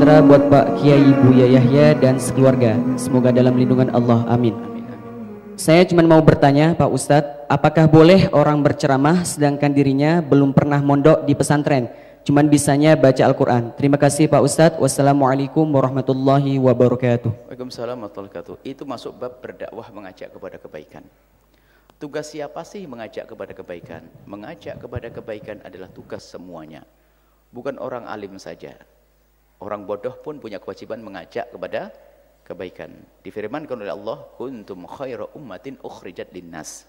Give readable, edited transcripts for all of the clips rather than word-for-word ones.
sejahtera buat Pak Kiai Buya Yahya dan sekeluarga. Semoga dalam lindungan Allah. Amin. Saya cuma mau bertanya Pak Ustadz, apakah boleh orang berceramah sedangkan dirinya belum pernah mondok di pesantren, cuman bisanya baca Al-Quran? Terima kasih Pak Ustadz. Wassalamualaikum warahmatullahi wabarakatuh. Waalaikumsalam warahmatullahi wabarakatuh. Itu masuk bab berdakwah mengajak kepada kebaikan. Tugas siapa sih mengajak kepada kebaikan? Mengajak kepada kebaikan adalah tugas semuanya. Bukan orang alim saja. Orang bodoh pun punya kewajiban mengajak kepada kebaikan. Difirmankan oleh Allah, kuntum khaira ummatin ukhrijat linnas.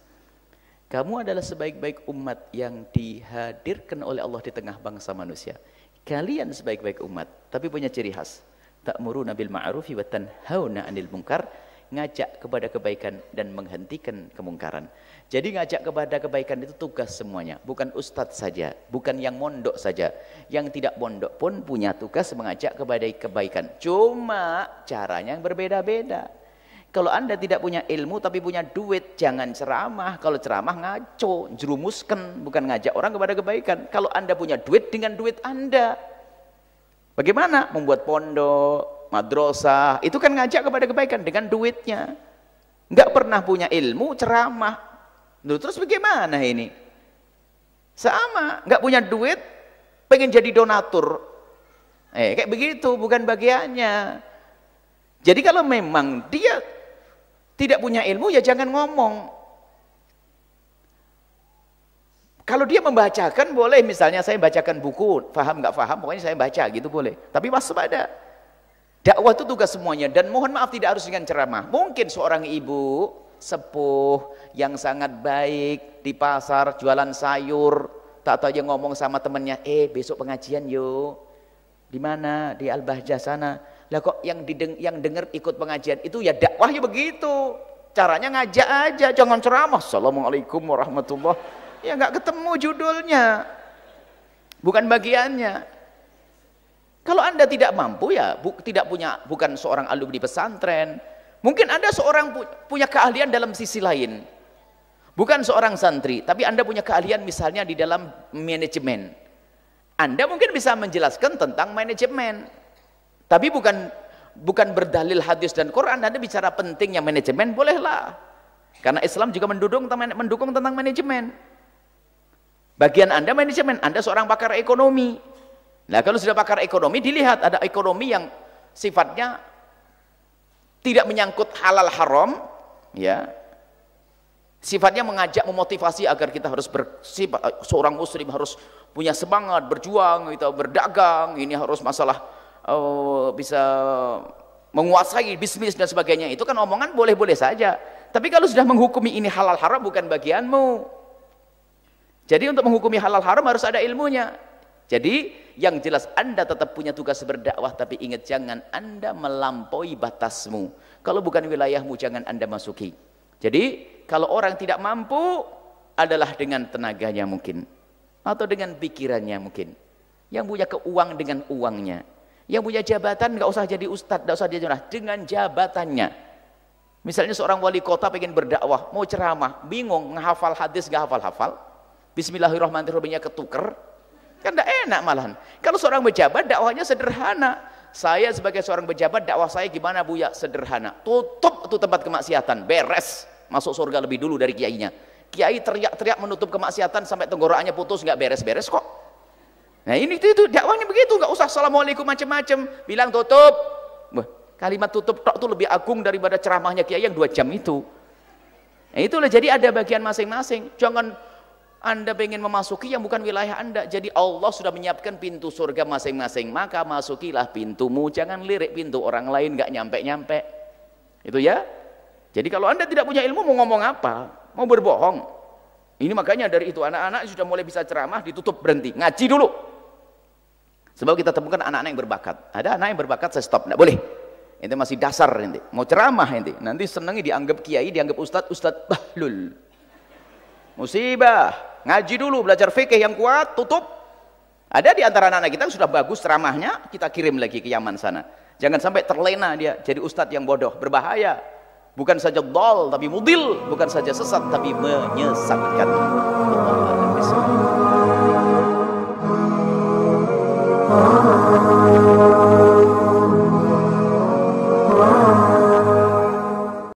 Kamu adalah sebaik-baik umat yang dihadirkan oleh Allah di tengah bangsa manusia. Kalian sebaik-baik umat, tapi punya ciri khas. Ta'muruna bil ma'rufi wa tanhauna 'anil munkar, ngajak kepada kebaikan dan menghentikan kemungkaran. Jadi ngajak kepada kebaikan itu tugas semuanya, bukan ustadz saja, bukan yang mondok saja. Yang tidak mondok pun punya tugas mengajak kepada kebaikan. Cuma caranya yang berbeda-beda. Kalau Anda tidak punya ilmu tapi punya duit, jangan ceramah. Kalau ceramah ngaco, jerumuskan, bukan ngajak orang kepada kebaikan. Kalau Anda punya duit, dengan duit Anda bagaimana? Membuat pondok, madrasah, itu kan ngajak kepada kebaikan dengan duitnya. Nggak pernah punya ilmu, ceramah. Terus bagaimana ini? Sama, nggak punya duit, pengen jadi donatur. Kayak begitu, bukan bagiannya. Jadi kalau memang dia tidak punya ilmu, ya jangan ngomong. Kalau dia membacakan boleh, misalnya saya bacakan buku, paham nggak paham, pokoknya saya baca gitu boleh. Tapi waspada. Dakwah itu tugas semuanya, dan mohon maaf tidak harus dengan ceramah. Mungkin seorang ibu sepuh yang sangat baik di pasar jualan sayur, tak tahu dia ngomong sama temennya, besok pengajian yuk. Di mana? Di Al-Bahjah sana. Lah kok yang dengar ikut pengajian itu ya dakwahnya begitu. Caranya ngajak aja, jangan ceramah. Assalamualaikum warahmatullahi. Ya nggak ketemu judulnya. Bukan bagiannya. Kalau Anda tidak mampu ya bukan seorang alumni pesantren. Mungkin Anda seorang punya keahlian dalam sisi lain. Bukan seorang santri, tapi Anda punya keahlian misalnya di dalam manajemen. Anda mungkin bisa menjelaskan tentang manajemen. Tapi bukan berdalil hadis dan Quran. Anda bicara pentingnya manajemen, bolehlah. Karena Islam juga mendukung tentang manajemen. Bagian Anda manajemen, Anda seorang pakar ekonomi. Nah, kalau sudah pakar ekonomi, dilihat ada ekonomi yang sifatnya tidak menyangkut halal haram, ya. Sifatnya mengajak, memotivasi agar kita harus seorang muslim harus punya semangat berjuang, gitu, berdagang, ini harus masalah bisa menguasai bisnis dan sebagainya. Itu kan omongan boleh-boleh saja. Tapi kalau sudah menghukumi ini halal haram bukan bagianmu. Jadi untuk menghukumi halal haram harus ada ilmunya. Jadi yang jelas Anda tetap punya tugas berdakwah, tapi ingat jangan Anda melampaui batasmu. Kalau bukan wilayahmu jangan Anda masuki. Jadi kalau orang tidak mampu adalah dengan tenaganya mungkin, atau dengan pikirannya mungkin. Yang punya keuang dengan uangnya. Yang punya jabatan nggak usah jadi ustadz, nggak usah jadi jurnal, dengan jabatannya. Misalnya seorang wali kota pengen berdakwah, mau ceramah, bingung menghafal hadis nggak hafal-hafal. Bismillahirrahmanirrahimnya ketuker. Kan tidak enak malahan. Kalau seorang pejabat dakwahnya sederhana. Saya sebagai seorang pejabat dakwah saya gimana Bu ya? Sederhana. Tutup itu tempat kemaksiatan, beres. Masuk surga lebih dulu dari kiainya. Kiai teriak-teriak menutup kemaksiatan sampai tenggorokannya putus, nggak beres-beres kok. Nah ini itu dakwahnya begitu, nggak usah assalamualaikum macam-macam, bilang tutup. Wah, kalimat tutup tok itu lebih agung daripada ceramahnya kiai yang 2 jam itu. Nah itulah, jadi ada bagian masing-masing. Jangan Anda pengen memasuki yang bukan wilayah Anda. Jadi Allah sudah menyiapkan pintu surga masing-masing, maka masukilah pintumu, jangan lirik pintu orang lain, nggak nyampe-nyampe. Itu ya. Jadi kalau Anda tidak punya ilmu mau ngomong apa? Mau berbohong. Ini makanya dari itu anak-anak sudah mulai bisa ceramah ditutup, berhenti, ngaji dulu. Sebab kita temukan anak-anak yang berbakat. Ada anak yang berbakat saya stop, nggak boleh. Itu masih dasar nanti. Mau ceramah nanti senangi dianggap kiai, dianggap ustadz bahlul. Musibah. Ngaji dulu, belajar fikih yang kuat, tutup. Ada di antara anak-anak kita yang sudah bagus ceramahnya, kita kirim lagi ke Yaman sana. Jangan sampai terlena dia jadi ustadz yang bodoh, berbahaya. Bukan saja dol tapi mudil, bukan saja sesat tapi menyesatkan.